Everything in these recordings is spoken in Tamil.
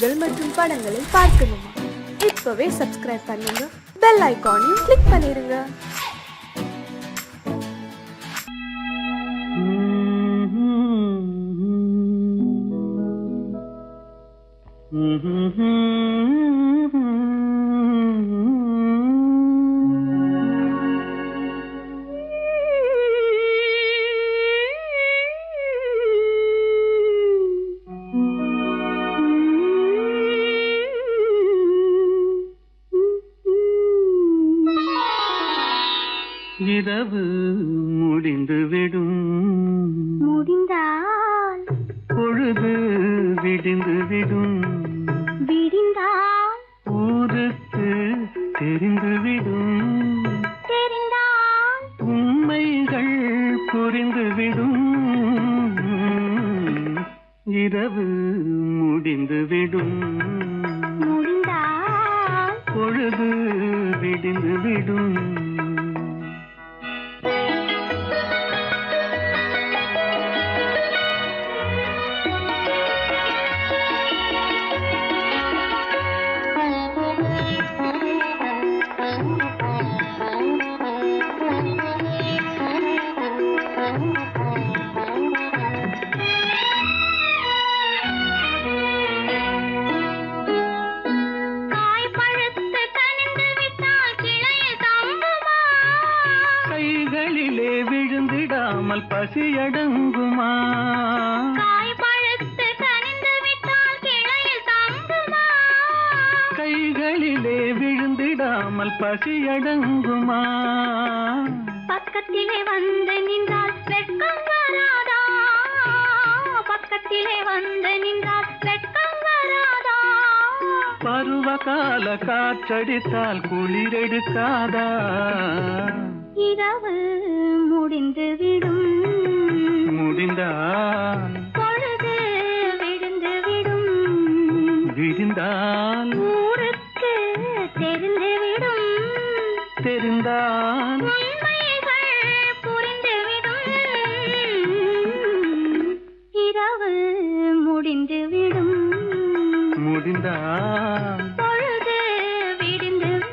செய்திகள் மற்றும் படங்களை பார்க்கணுமா? இப்பவே சப்ஸ்கிரைப் பண்ணுங்க, பெல் ஐகானையும் கிளிக் பண்ணிருங்க. இரவு முடிந்துவிடும், முடிந்தால் பொழுது விடிந்துவிடும், விடிந்தால் ஊருக்கு தெரிந்துவிடும், தெரிந்தால் உண்மைகள் புரிந்துவிடும். இரவு முடிந்துவிடும், முடிந்தால் பொழுது விடிந்துவிடும். கைகளிலே விழுந்திடாமல் பசியடங்குமா? காய் பழுத்து கனிந்து விட்டால் கிளையில் தங்குமா? கைகளிலே விழுந்திடாமல் பசியடங்குமா? பக்கத்திலே வந்து நின்றால் வெட்கம் வராதா? பக்கத்திலே வந்து நின்றால் வெட்கம் வராதா? பருவகால காற்றடித்தால் குளிரெடுக்காதா? இரவு முடிந்துவிடும், முடிந்தால் பொழுது விடிந்துவிடும், விடிந்தால் ஊருக்கு தெரிந்துவிடும், தெரிந்தால் உண்மைகள் புரிந்துவிடும். இரவு முடிந்துவிடும், முடிந்தால் பொழுது விடிந்துவிடும்.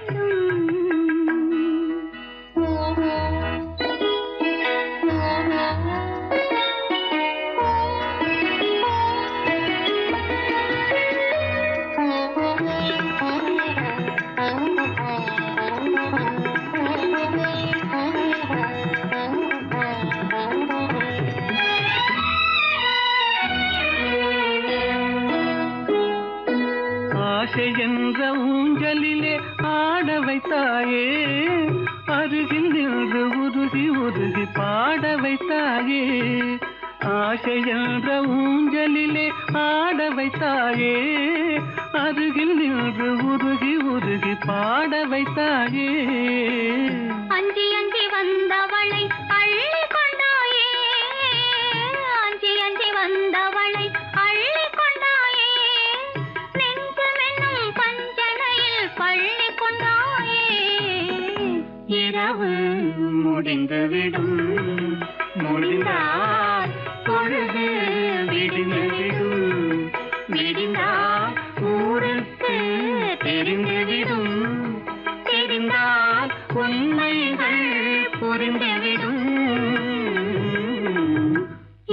ஆசை என்ற ஊஞ்சலிலே ஆட வைத்தாயே, அருகில் நின்று உருகி உருகி பாட வைத்தாயே. ஆசை என்ற ஊஞ்சலிலே ஆட வைத்தாயே, அருகில் நின்று உருகி உருகி பாட வைத்தாயே. அஞ்சி அஞ்சி வந்தவளை அள்ளி கொண்டாயே, அஞ்சி அஞ்சி வந்தவளை அள்ளி கொண்டாயே. நெஞ்சமென்னும் பஞ்சனையில் பள்ளி கொண்டாயே. இரவு முடிந்துவிடும், முடிந்தால் பொழுது விடிந்துவிடும், விடிந்தால் ஊருக்கு தெரிந்துவிடும், தெரிந்தால் உண்மைகள் புரிந்துவிடும்.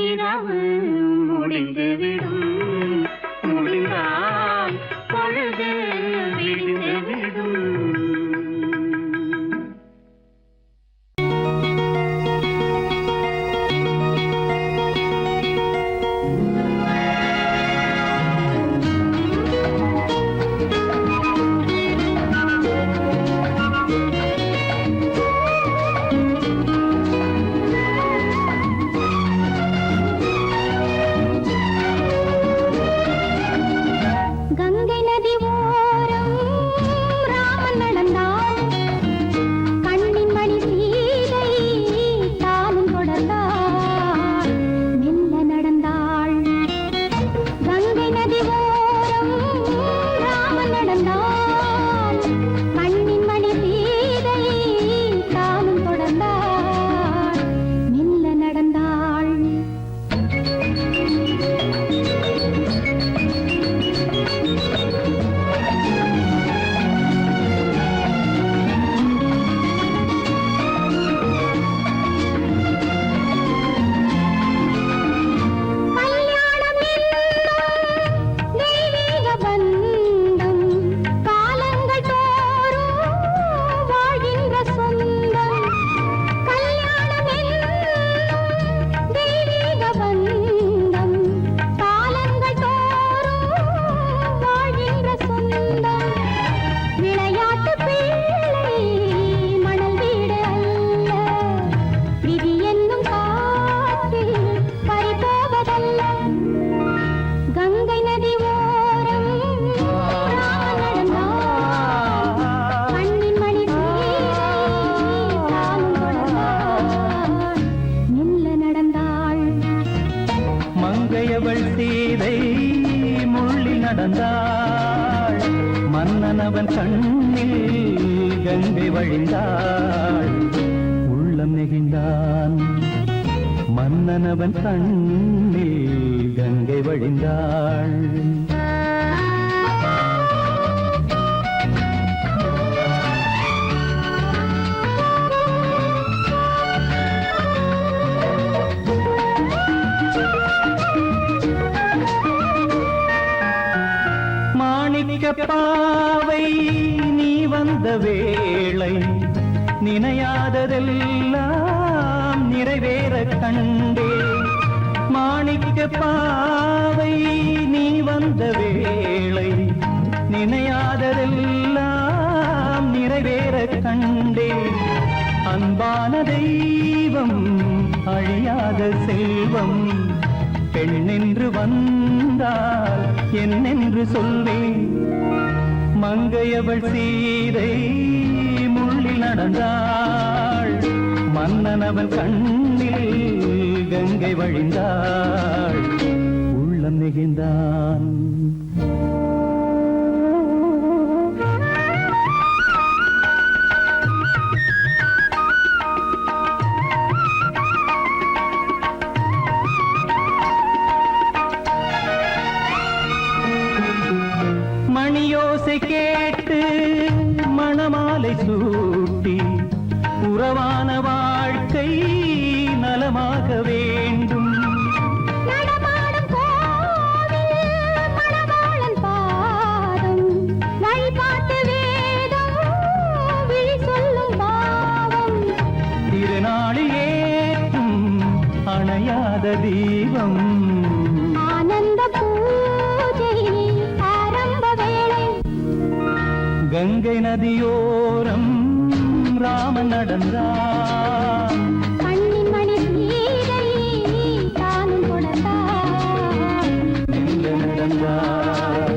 இரவு முடிந்துவிடும், முடிந்தால் பொழுது விடிந்துவிடும். கங்கை நதி ஓரம் நடந்தாள் மன்னனவன் கண்ணில் கங்கை வழிந்தாள் உள்ளம் நெகிழ்ந்தான் மன்னனவன் கண்ணில் கங்கை வழிந்தாள் பாவை நீ வந்த வேளை நினையாததெல்லாம் நிறைவேற கண்டே மாணிக்க பாவை நீ வந்த வேளை நினையாததெல்லாம் நிறைவேற கண்டே அன்பான தெய்வம் அழியாத செல்வம் பெண்ணென்று வந்தால் என்னென்று சொல்வேன் மங்கையவள் சீதை முள்ளில் நடந்தாள் மன்னனவன் கண்ணில் கங்கை வழிந்தாள் உள்ளம் நெகிழ்ந்தான் மணியோசை கேட்டு மணமாலை சூட்டி உறவான வாழ்க்கை நலமாக வேண்டும் நடமாடும் கோவில் மணவாளன் பாதம் வழிபாட்டு வேதம் விழி சொல்லும் பாவம் திருநாளில் ஏற்றும் அணையாத தீபம் ஆனந்த பூஜை ஆரம்ப வேளை கங்கை நதியோரம் ராமன் நடந்தான் கண்ணின் மணி சீதை தானும் கொடுத்தார் மெல்ல நடந்தார்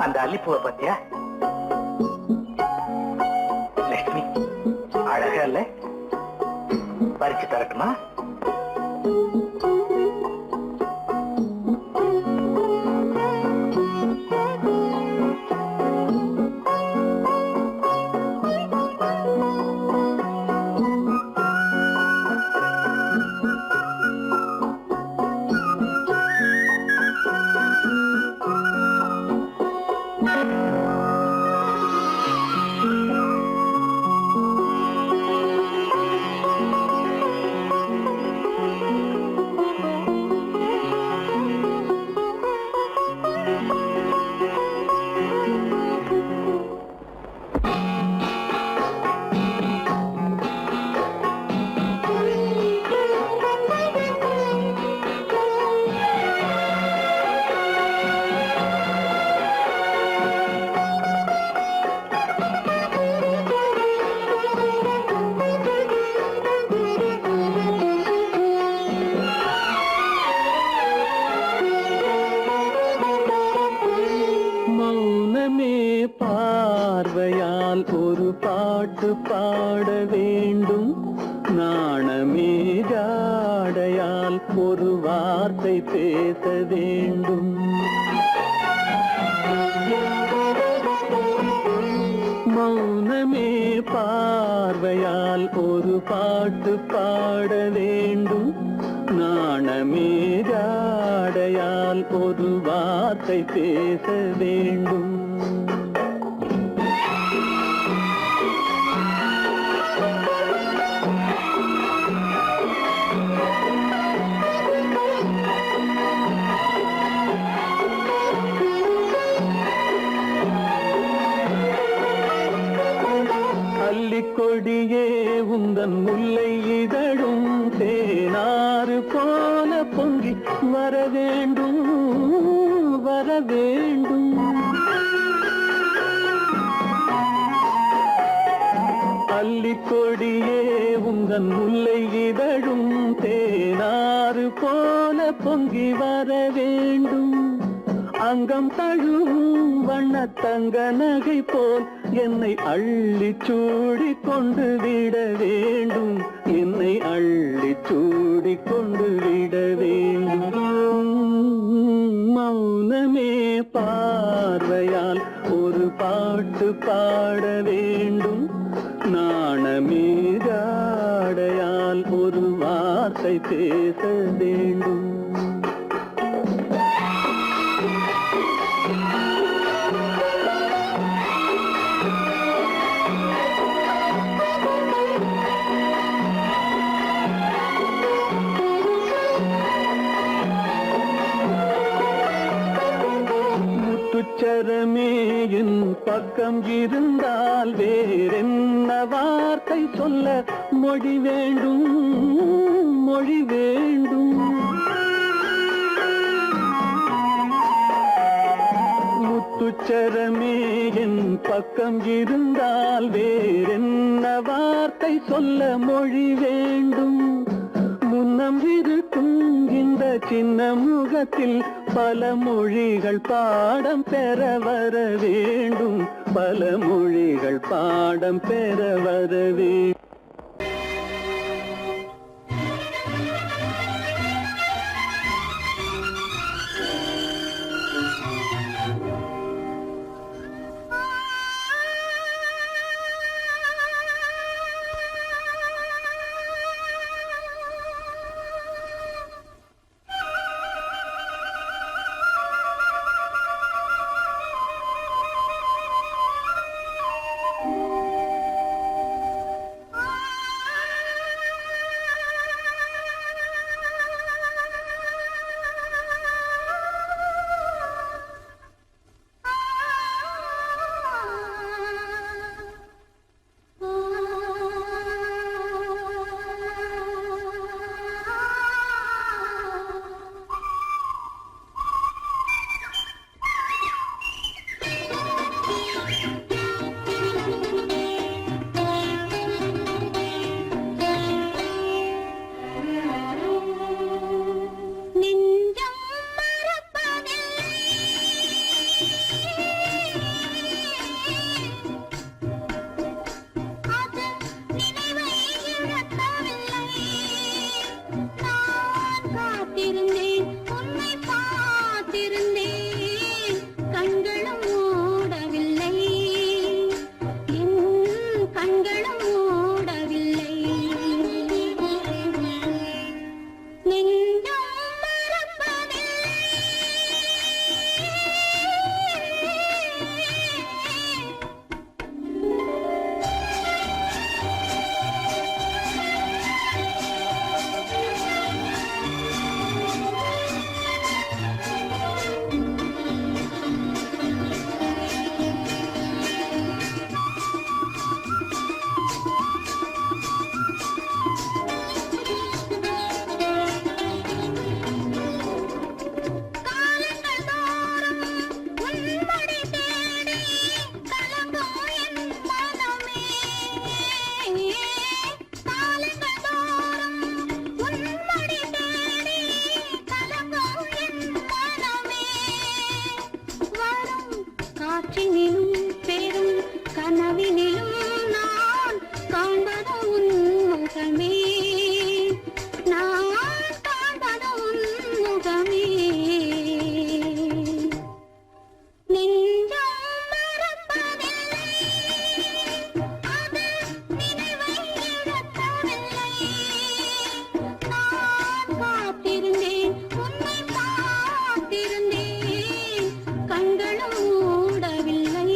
அந்த அல்லிப்பூவை பத்தியா லட்சுமி அழகா இல்ல பறிச்சு தரட்டுமா பார்வையால் ஒரு பாட்டு பாட வேண்டும் நாணமே ஜாடையால் ஒரு வார்த்தை பேச வேண்டும் மௌனமே பார்வையால் ஒரு பாட்டு பாட வேண்டும் நாணமே ஜாடையால் ஒரு வார்த்தை பேச வேண்டும் போல பொங்கி வர வேண்டும் வர வேண்டும். அல்லிக்கொடியே உந்தன் முல்லை இதழும் தேனாறு போல பொங்கி வர வேண்டும். அங்கம் தழுவும் வண்ணத்தங்க நகை போல் என்னை அள்ளி சூடி கொண்டு விட வேண்டும். என்னை அள்ளி சூடி கொண்டு விட வேண்டும். மௌனமே பார்வையால் ஒரு பாட்டு பாட வேண்டும். நாணமே ஜாடையால் ஒரு வார்த்தை பேச வேண்டும். முத்துச்சரமே என் பக்கம் இருந்தால் வேறென்ன வார்த்தை சொல்ல மொழி வேண்டும் மொழி வேண்டும். முத்துச்சரமே என் பக்கம் இருந்தால் வேறென்ன வார்த்தை சொல்ல மொழி வேண்டும். முன்னம் இருக்கும் இந்த சின்ன முகத்தில் பல மொழிகள் பாடம் பெற வர வேண்டும். பல மொழிகள் பாடம் பெற வர வேண்டும். கண்களும் மூடவில்லை.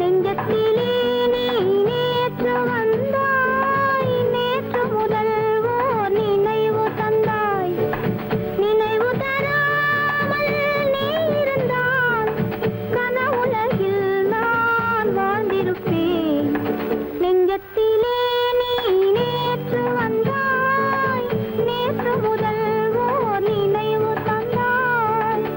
நெஞ்சத்திலே நீ நேற்று வந்தாய், நேற்று முதல் ஓர் நினைவு தந்தாய். நினைவு தராமல் நீ இருந்தால் கனவுலகில் நான் வாழ்ந்திருப்பேன். நெஞ்சத்திலே நீ நேற்று வந்தாய், நேற்று முதல் ஓர் நினைவு தந்தாய்.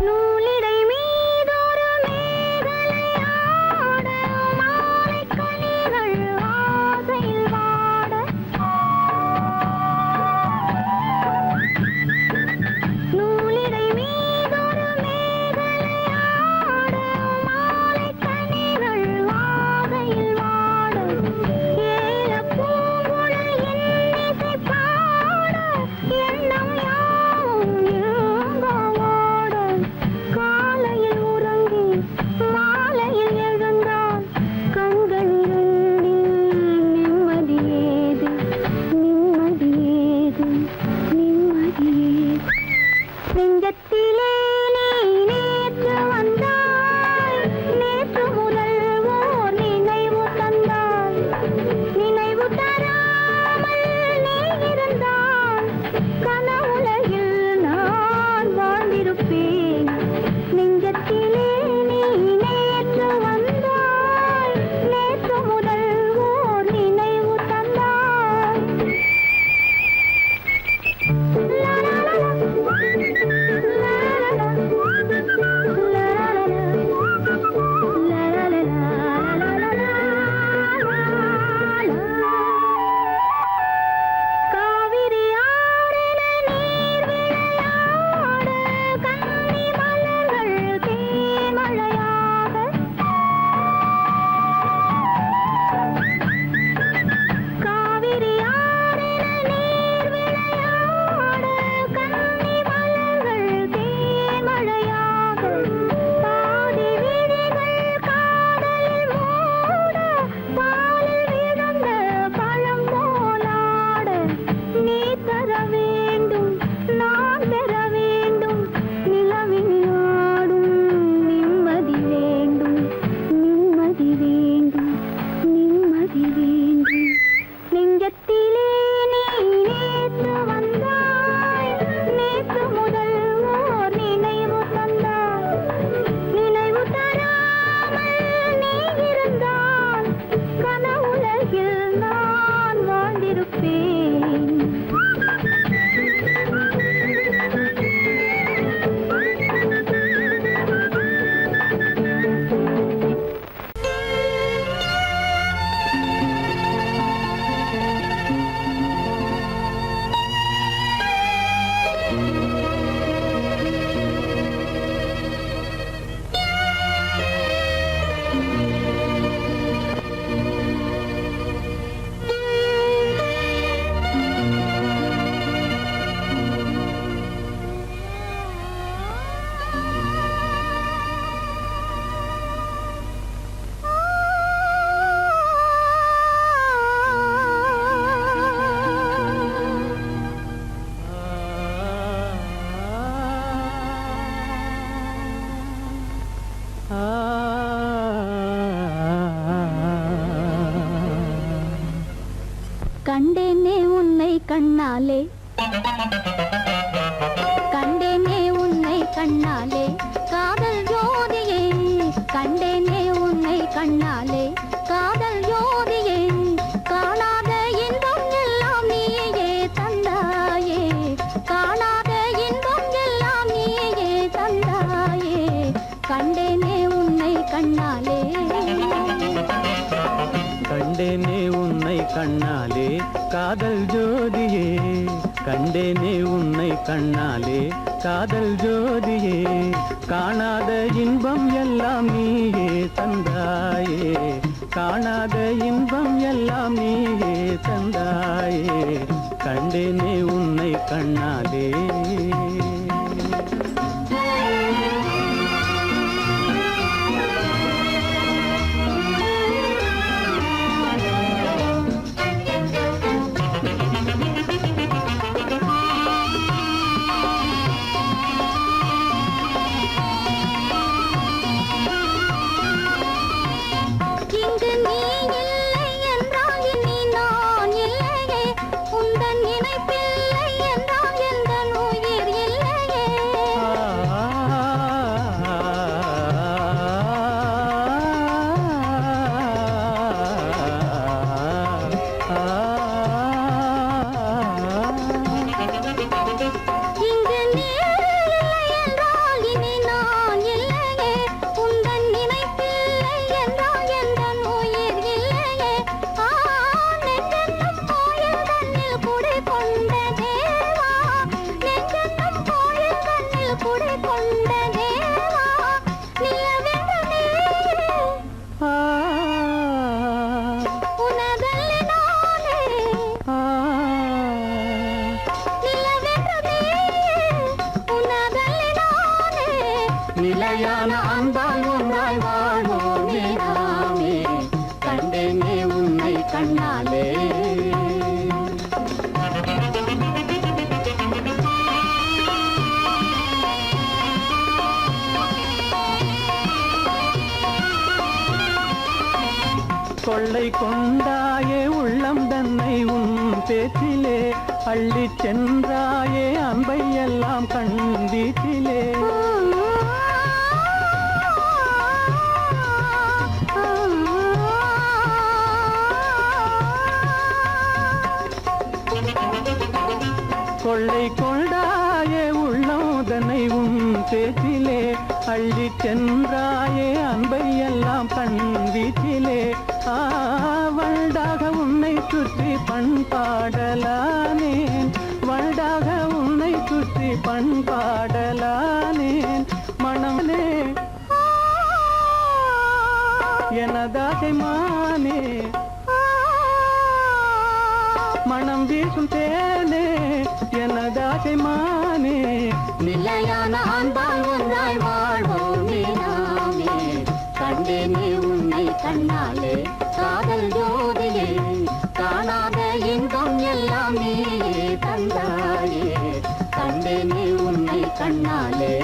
நூலிடை மீதொரு மேகலையாட, மாலைக் கனிகள் ஆசையில் வாட. நூலிடை மீதொரு மேகலையாட, மாலைக் கனிகள் ஆசையில் வாட. ஏலப் பூங்குழல் இன்னிசை பாட, எண்ணம் யாவும் எங்கோ ஓட. காலையில் உறங்கி மாலையில் எழுந்தால் கண்கள் இரண்டில் நிம்மதி ஏது, நிம்மதி ஏது, நிம்மதி ஏது. நெஞ்சத்திலே நீ நேற்று வந்தாய், நேற்று முதல் ஓர் நினைவு தந்தாய். நினைவு தராமல் நீ இருந்தால் கனவுலகில் நான் வாழ்ந்திருப்பேன். நெஞ்சத்திலே நீ நேற்று வந்தாய், நேற்று முதல் ஓர் நினைவு தந்தாய். காவிரி ஆறின நீர் விளையாட, கன்னி மலர்கள் தேன்மழையாக. காவிரி ஆறின நீர் விளையாட, கன்னி மலர்கள் தேன்மழையாக. பாதி விழிகள் காதலில் மூட, பாலில் விழுந்த பழம் போலாட. நீ தர வேண்டும், நான் பெற வேண்டும், நிலவில் ஆடும் நிம்மதி வேண்டும், நிம்மதி வேண்டும், நிம்மதி வேண்டும். நெஞ்சத்திலே நீ நேற்று வந்தாய், நேற்று முதல் ஓர் நினைவு தந்தாய். நினைவு தராமல் நீ இருந்தால் கனவுலகில் நான் வாழ்ந்திருப்பேன். கண்டேனே உன்னை கண்ணாலே, கண்டேனே உன்னை கண்ணாலே, காதல் ஜோதியே. கண்டேனே உன்னை கண்ணாலே, காதல் ஜோதியே. காணாத இன்பம் எல்லாம் நீயே தந்தாயே, காணாத இன்பம் எல்லாம் நீயே தந்தாயே. கண்டேனே உன்னை கண்ணாலே. கண்டேனே உன்னை கண்ணாலே, காதல் ஜோதியே. கண்டேனே உன்னை கண்ணாலே, காதல் ஜோதியே. காணாத இன்பம் எல்லாம் நீயே தந்தாயே, காணாத இன்பம் எல்லாம் நீயே தந்தாயே. கண்டேனே உன்னை கண்ணாலே. கொள்ளை கொண்டாயே உள்ளம் தன்னை உன் பேச்சிலே அள்ளிச் சென்றாயே அன்பை எல்லாம் கண் வீட்டிலே கொள்ளை கொண்டாயே உள்ளம் தன்னை உன் பேச்சிலே அள்ளிச் சென்றாயே அன்பை எல்லாம் கண் வீட்டிலே வண்டாக உன்னை சுற்றி பண்பாடலானேன் வண்டாக உன்னை சுற்றி பண்பாடலானேன் மனமே எனதாசை மானே மனம் வீசும் தேனே எனதாசை மானே நிலையான அன்பால் ஒன்றாய் வாழ்வோமே நாமே கண்டேனே உன்னை கண்ணாலே காதல் ஜோதியே காணாத இன்பம் எல்லாம் நீயே தந்தாயே கண்டேனே உன்னை கண்ணாலே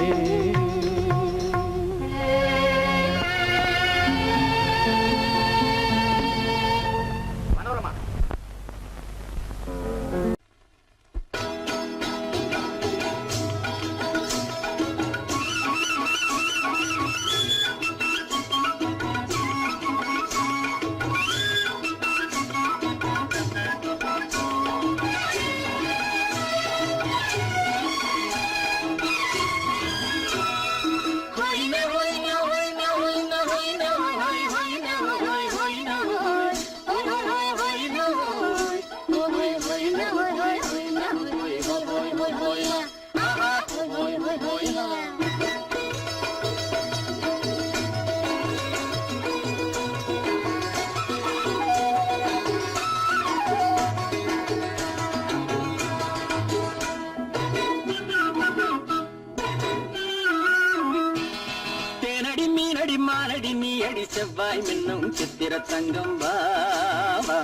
மாரடி நீ அடி செவ்வாய் மின்னும் சித்திர தங்கம் பாவா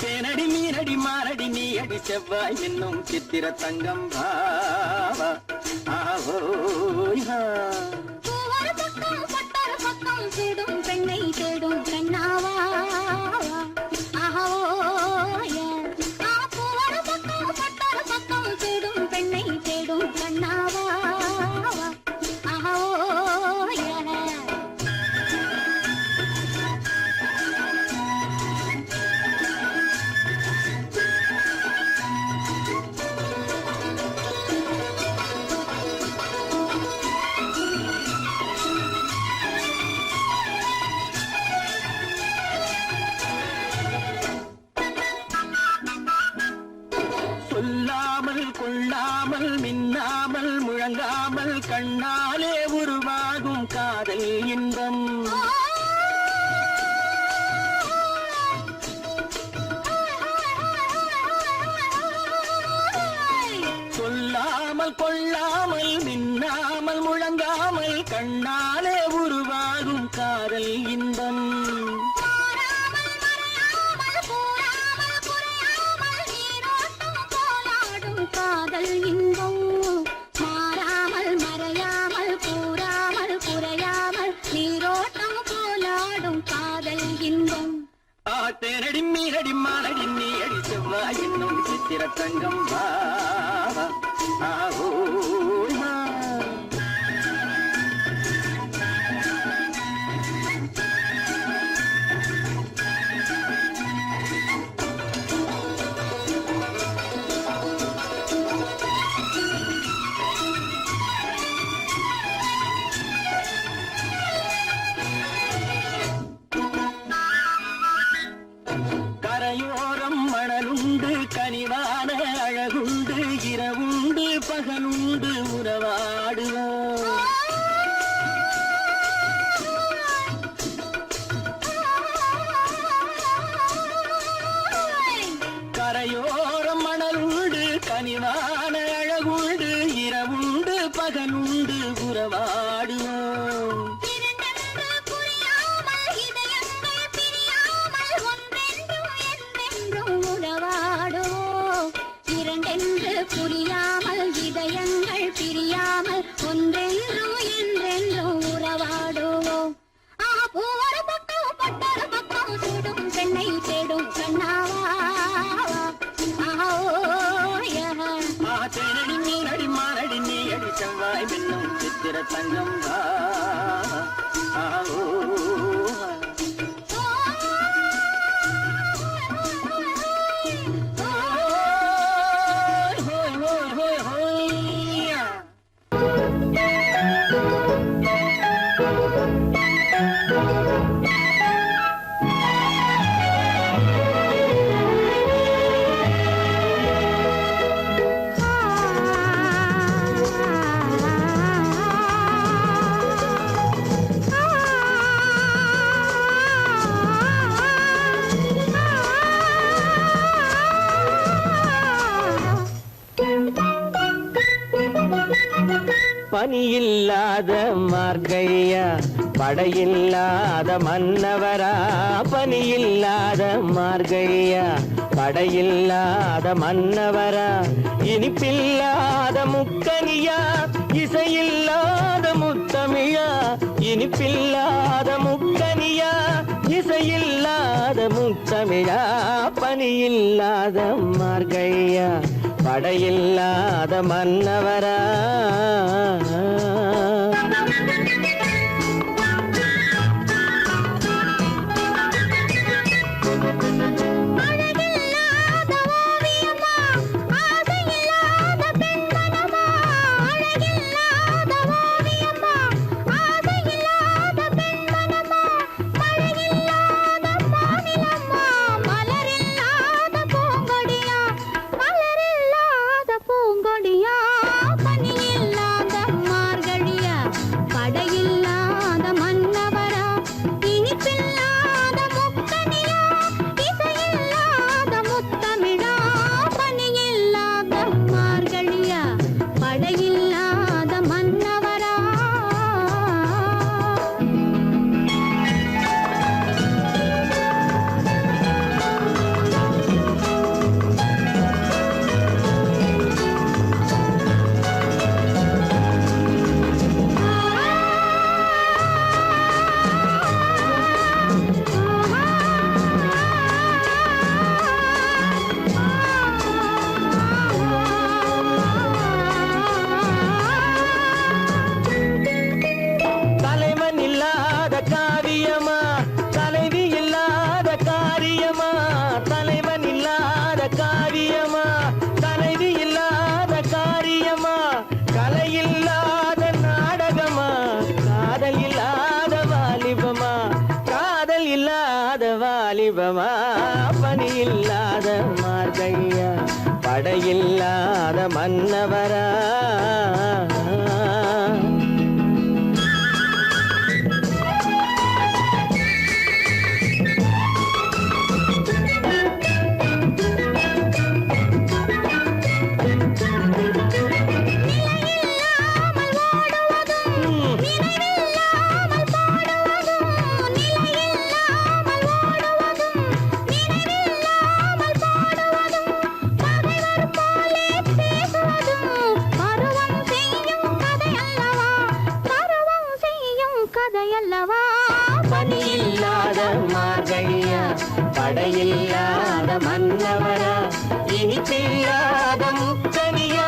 தேனடி மீனடி மாரடி நீ அடி செவ்வாய் மின்னும் சித்திர தங்கம் பாவா தேடும் பெண்ணை தேடும் கண்ணாவா தேடும் பெண்ணை தேடும் கண்ணாவா சொல்லாமல் கொள்ளாமல் மின்னாமல் முழங்காமல் கண்ணாலே உருவாகும் காதல் இன்பம் சொல்லாமல் கொள்ளாமல் மின்னாமல் முழங்காமல் கண்ணாலே உருவாகும் காதல் இன்பம் காதல் இன்பம் மாறாமல் மறையாமல் கூறாமல் குறையாமல் நீரோட்டம் போலாடும் காதல் இன்பம் தேனடி மீனடி மானடி நீ அடி செவ்வாய் என்னும் சித்திர தங்கம் பாவா கரையோரம் மணலுண்டு கனிவான அழகுண்டு இரவுண்டு பகலுண்டு தங்கம் வா பனியில்லாத மார்கையா படையில்லாத மன்னவரா பனியில்லாத மார்கையா படையில்லாத மன்னவரா இனிப்பில்லாத முக்கனியா இசையில்லாத முத்தமிழா இனிப்பில்லாத முக்கனியா இசையில்லாத முத்தமிழா பனியில்லாத மார்கையா படையில்லாத மன்னவரா பனியில்லாத மார்கையா படையில்லாத மன்னவரா பனியில்லாத மார்கையா படையில்லாத மன்னவரா இனிப்பில்லாத முக்கனியா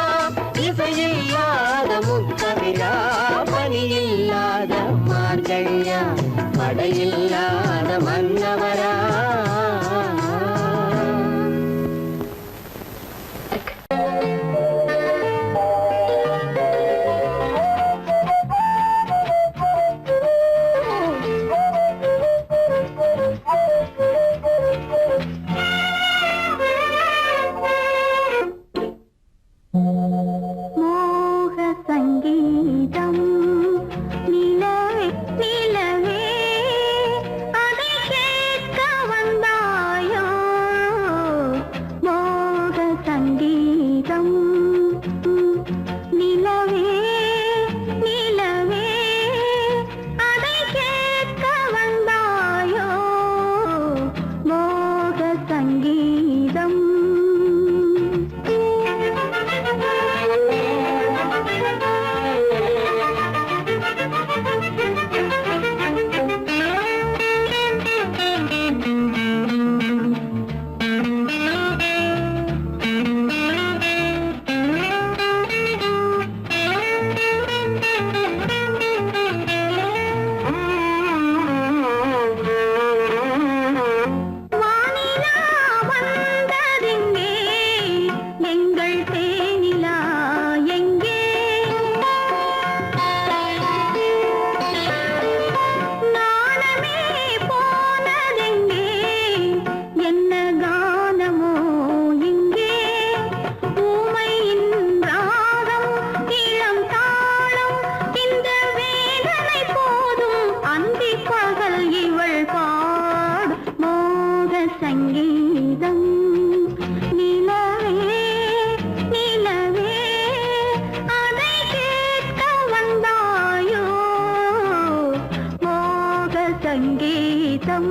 இசையில்லாத முத்தமிழா பனியில்லாத மார்கையா படையில்லாத மன்னவரா நிலவே அதை கேட்டு சங்கீதம்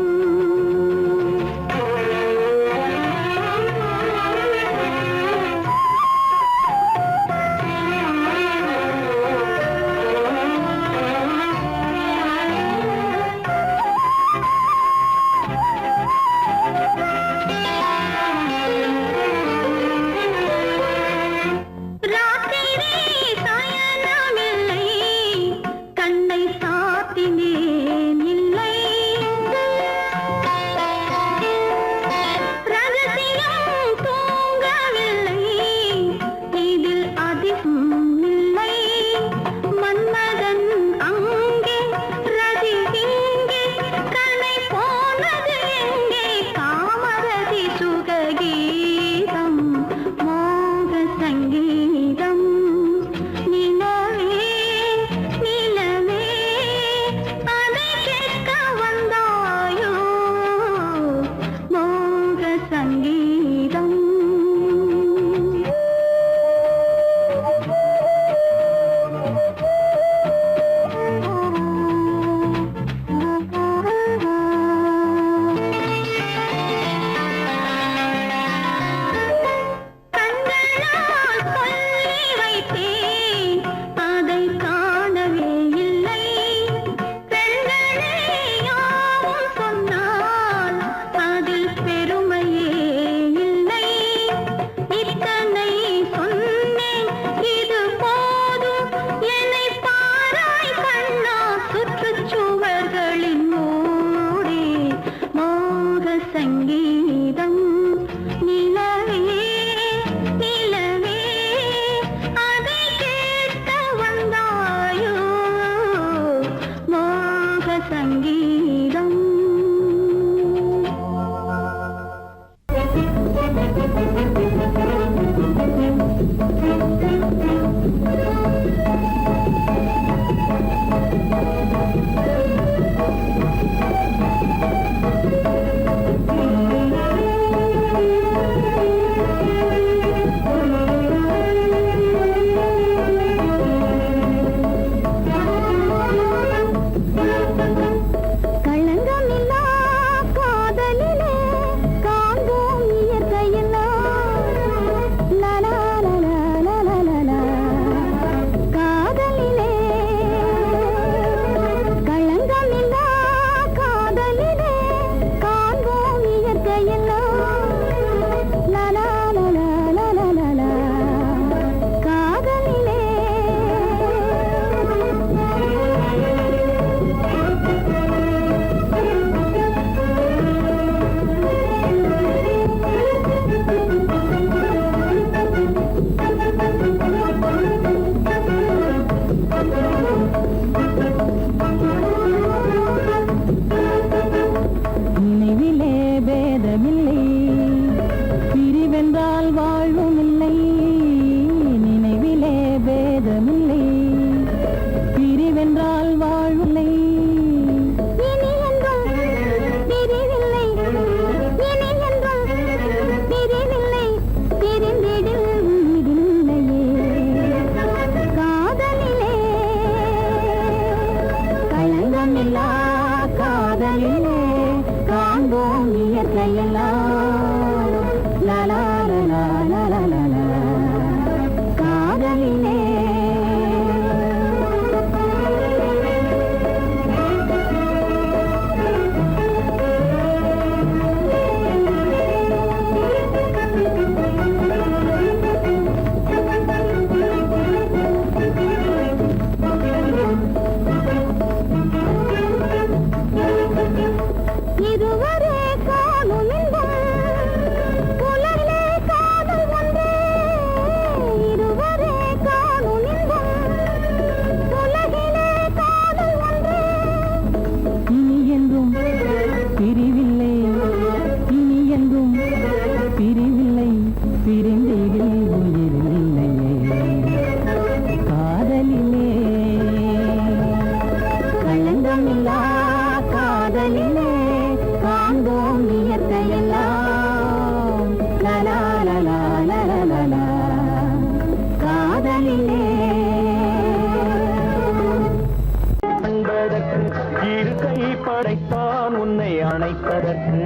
இரு கை படைத்தான் உன்னை அணைப்பதற்கு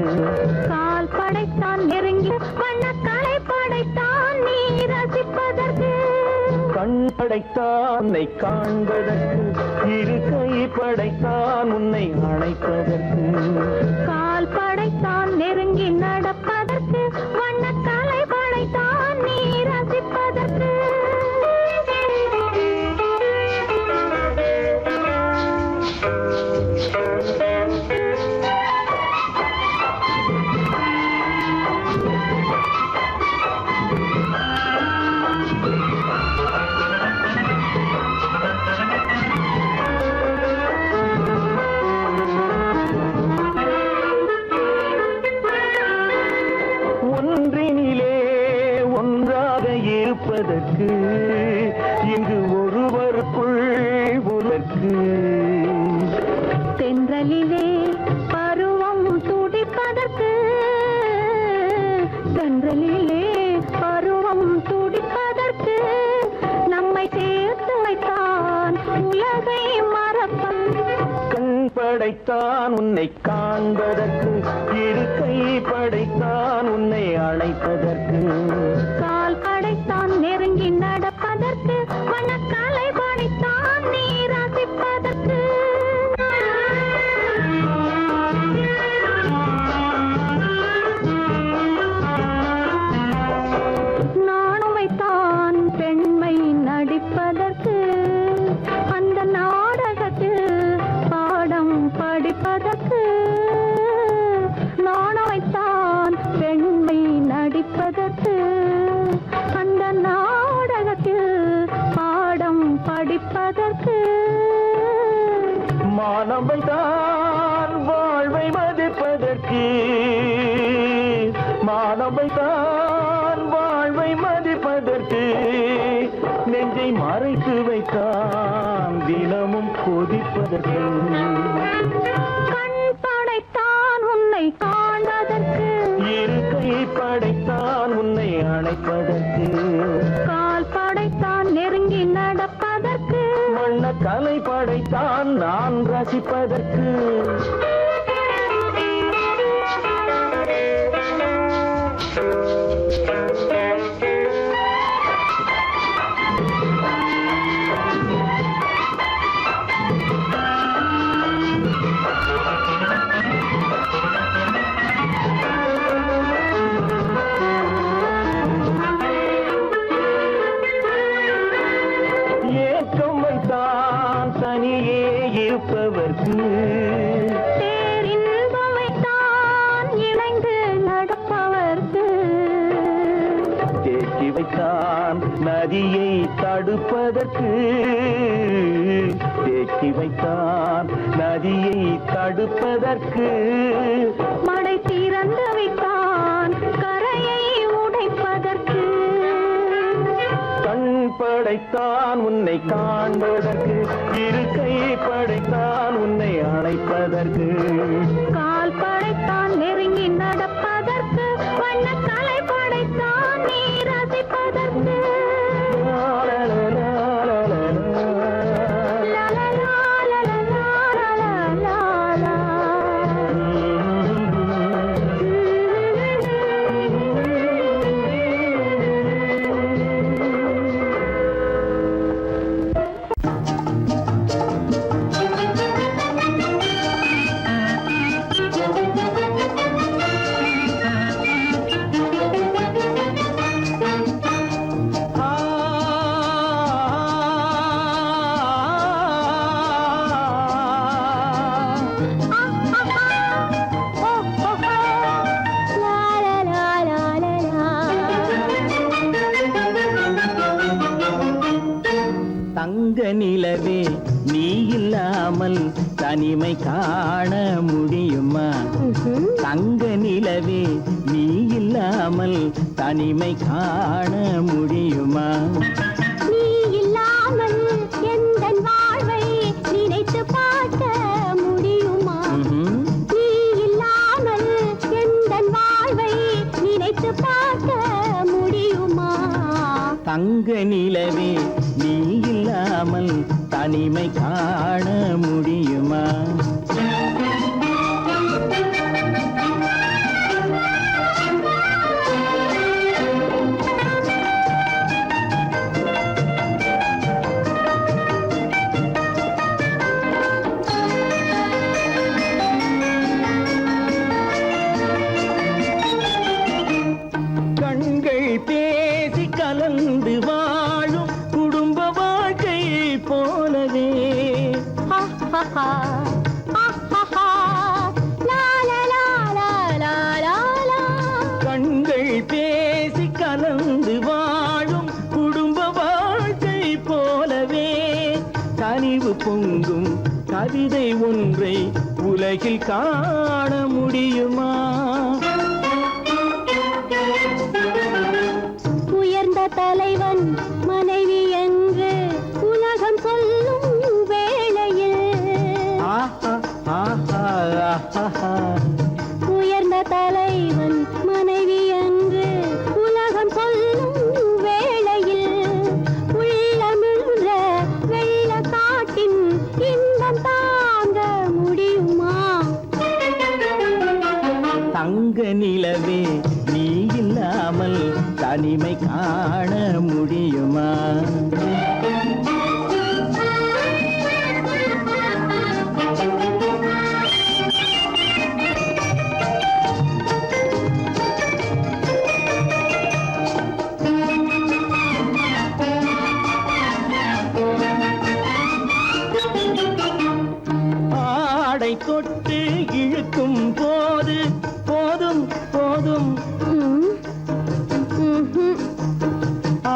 கால் படைத்தான் நெருங்கி வண்ணக்கலை படைத்தான் நீ ரசிப்பதற்கு கண் படைத்தான் உன்னை காண்பதற்கு இரு கை படைத்தான் உன்னை அணைப்பதற்கு கால் படைத்தான் நெருங்கி நடப்பதற்கு வண்ணக்கலை படைத்தான் நீ ரசிப்பதற்கு ஒன்றினிலே ஒன்றாக இருப்பதற்கு இங்கு ஒருவருக்குள் உலக்கு தென்றலிலே பருவம் துடிப்பதற்கு தென்றலிலே பருவம் துடிப்பதற்கு நம்மை சேர்த்து வைத்தான் உலகை மறப்பன் கண் படைத்தான் உன்னை காண்பதற்கு இரு கை படைத்தான் உன்னை அழைப்பதற்கு கால் படைத்தான் நெருங்கி நடப்பதற்கு வண்ணக்கலை படைத்தான் நீ ரசிப்பதற்கு நானும் வைத்தான் பெண்மை நடிப்பதற்கு அந்த நாடகத்தில் பாடம் படிப்பதற்கு நானும் வைத்தான் பெண்மை நடிப்பதற்கு அந்த நாடகத்தில் பாடம் படிப்பதற்கு மானவை தான் வாழ்வை மதிப்பதற்கு மானவை தான் வாழ்வை மதிப்பதற்கு நெஞ்சை மறைத்து வைத்தான் தினமும் கொதிப்பதற்கு கண் படைத்தான் உன்னை காண்பதற்கு இரு கை படைத்தான் உன்னை அணைப்பதற்கு கால் படைத்தான் நெருங்கி நடப்பதற்கு வண்ண கலை படைத்தான் நான் ரசிப்பதற்கு ஏக்கம் வைத்தான் தனியே இருப்பவர்க்கு பேரின்பம் வைத்தான் இணைந்து நடப்பவர்க்கு தேக்கி வைத்தான் நதியை தடுப்பதற்கு தேக்கி வைத்தான் நதியை தடுப்பதற்கு மடை திறந்து வைத்தான் கரையை உடைப்பதற்கு கண் படைத்தான் உன்னை காண்பதற்கு இரு கை படைத்தான் உன்னை அழைப்பதற்கு கால் படைத்தான் நெருங்கி நடப்பதற்கு வண்ணக்கலை படைத்தான் நீ ரசிப்பதற்கு தங்க நிலவே நீ இல்லாமல் தனிமை காண முடியுமா தங்க நிலவே நீ இல்லாமல் தனிமை காண முடியுமா நீ இல்லாமல் எந்தன் வாழ்வை நினைத்து பார்க்க முடியுமா நீ இல்லாமல் எந்தன் வாழ்வை நினைத்து பார்க்க முடியுமா தங்க நிலவே நீ இல்லாமல் தனிமை காண முடியுமா ஒன்றை உலகில் காண முடியுமா? உயர்ந்த தலைவன் மனைவி என்று உலகம் சொல்லும் வேளையில் ஆஹா ஆஹா ஆஹா. உயர்ந்த தலைவன் மனைவி என்று உலகம் சொல்லும் வேளையில் உள்ளமிழ்ற வெள்ள காட்டின் இன்பம் தாங்க முடியுமா? தங்க நிலவே நீ இல்லாமல் தனிமை காண முடியுமா? ஆடை தொட்டு இழுக்கும் போது போதும் போதும்.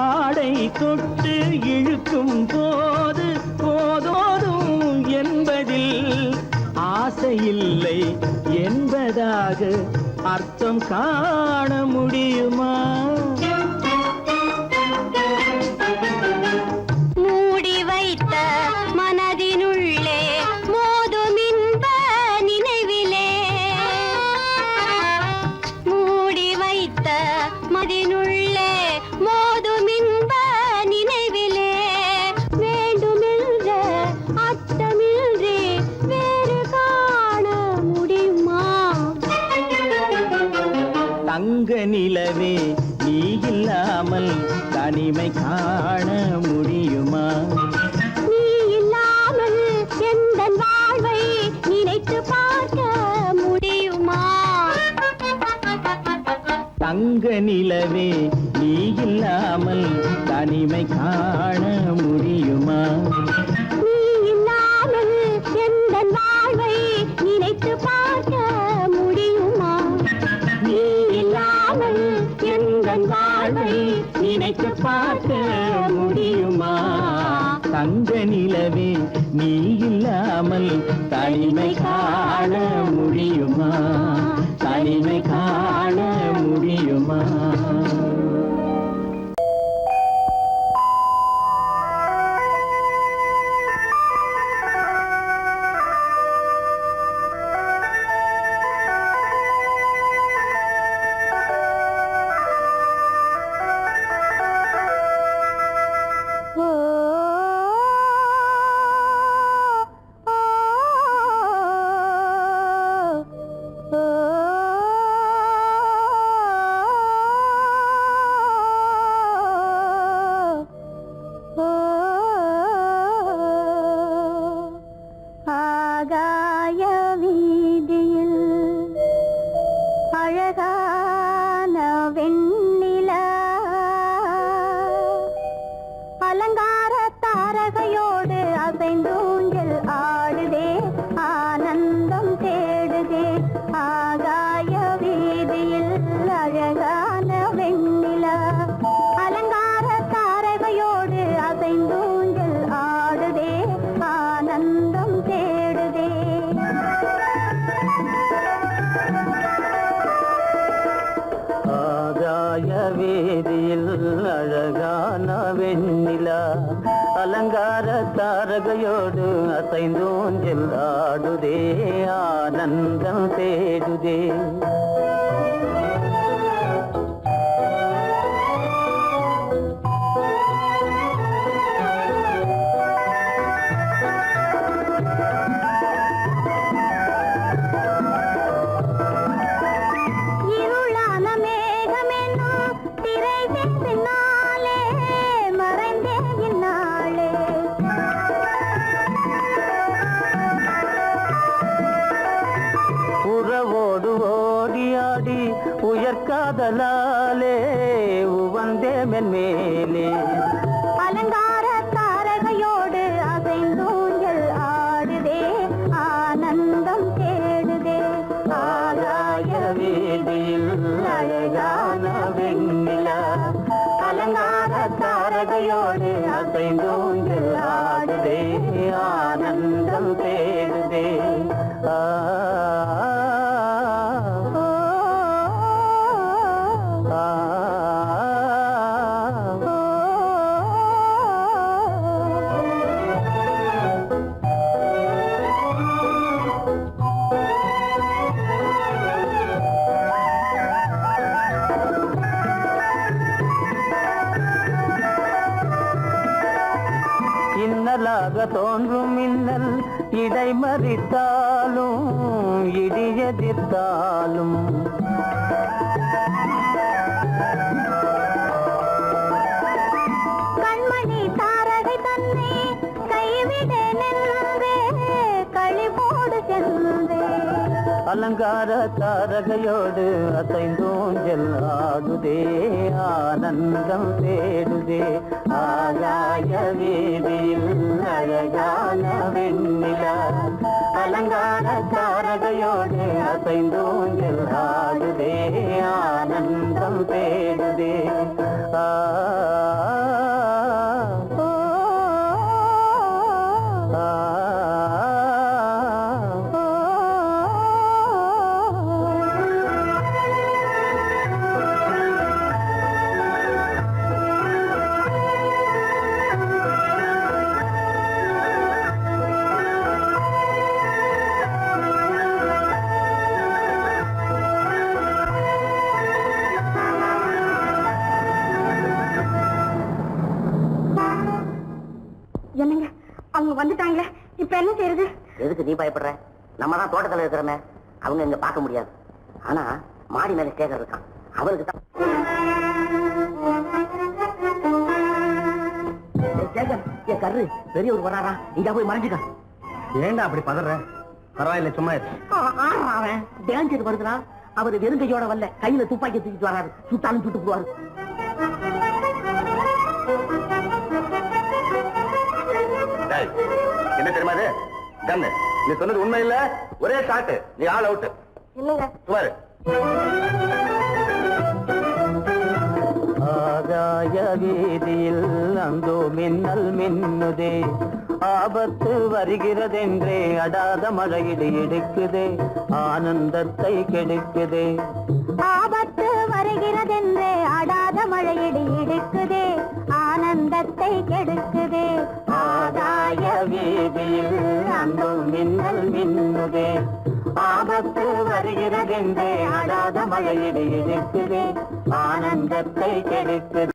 ஆடை தொட்டு இழுக்கும் போது போதோதும் என்பதில் ஆசையில்லை என்பதாக அர்த்தம் காண முடியுமா? மூடி வைத்த மனதினுள்ளே மோதும் இன்ப நினைவிலே மூடி வைத்த மதினுள்ளே மோதும் இன்ப நினைவிலே வேண்டுமென்ற அர்த்தமின்றி வேறு காண முடியுமா? தங்க நிலவே நீ இல்லாமல் தனிமை காண முடியுமா? நீ இல்லாமல் எந்தன் வாழ்வை நினைத்து பார்க்க முடியுமா? தங்க நிலவே நீ இல்லாமல் தனிமை காண முடியுமா? நீ இல்லாமல் எந்தன் வாழ்வை நினைத்து பார்க்க முடியுமா? நீ இல்லாமல் எந்தன் வாழ்வை நினைத்து பார்க்க முடியுமா? தங்க நிலவே நீ இல்லாமல் தனிமை காண முடியுமா? தனிமை காண முடியுமா? ஆகாய வீதியில் அழகான வெண்ணிலா அலங்கார தாரகையோடு அசைந்தூஞ்சல் ஆடுதே ஆனந்தம் தேடுதே. ஆகாய வீதியில் அழகான வெண்ணிலா அலங்கார தாரகையோடு அசைந்தூஞ்சல் ஆடுதே ஆனந்தம் தேடுதே. ஆகாய வேதியில் அழகான வெண்ணிலா அலங்கார தாரகையோடு அசைந்தோஞ்சல் ஆடுதே ஆனந்தம் தேடுதே. இருளான மேகமென்னும் திரையின் பின்னாலே மறைந்தே இந்நாளே. உறவோடு ஓடியாடி தோன்றும் மின்னல் இடைமறித்தாலும் இடியெதிர்த்தாலும் கண்மணி தாரகை தன்னை கைவிட நின்றே களிமோடு சென்றே அலங்கார தாரகையோடு அசைந்தோஞ்சல் ஆடுதே ஆனந்தம் தேடுதே ஆகாய வீதியில் அழகான வெண்ணிலா அலங்கார தாரகையோடு அசைந்தோஞ்சல் ஆடுதே ஆனந்தம் தேடுதே ஆ என்னங்க அவங்க வந்துட்டாங்களே இப்ப என்ன செய்யறது? எதுக்கு நீ பயப்படுற? நம்ம தான் தோட்டத்துல இருக்கிறோமே, அவங்க இங்க பார்க்க முடியாது. ஆனா மாடி மேல ஸ்டேஜர் இருக்கான், அவருக்கு தான். என் கரு பெரியவர் வராரா, இங்க போய் மறைஞ்சுக்க. ஏண்டா அப்படி பதற? பரவாயில்ல, சும்மா அவன் டேஞ்சர் வருதுனா, அவர் வெறுங்கையோட வரல, கையில துப்பாக்கி தூக்கிட்டு வராரு, சுட்டாலும் சுட்டு போவாரு. என்ன தெரியுமா இது? கண்ணு, நீ சொன்னது உண்மை இல்ல, ஒரே ஷாட், நீ ஆல் அவுட். இல்லைங்க. சுமாரு ஆகாய வீதியில் அந்தோ மின்னல் மின்னுதே, ஆபத்து வருகிறதென்றே அடாத மழையிடு எடுக்குதே, ஆனந்தத்தை கெடுக்குதே. ஆபத்து வருகிறதென்றே ஆடாத மழையிடி இடுக்குதே, ஆனந்தத்தை கெடுக்குதே. ஆகாய வீதியில் அந்தோ மின்னல் மின்னுதே, ஆபத்து வருகிறதென்றே அடாத மழையிடு எடுக்குதே, ஆனந்தத்தை கெடுக்குதே.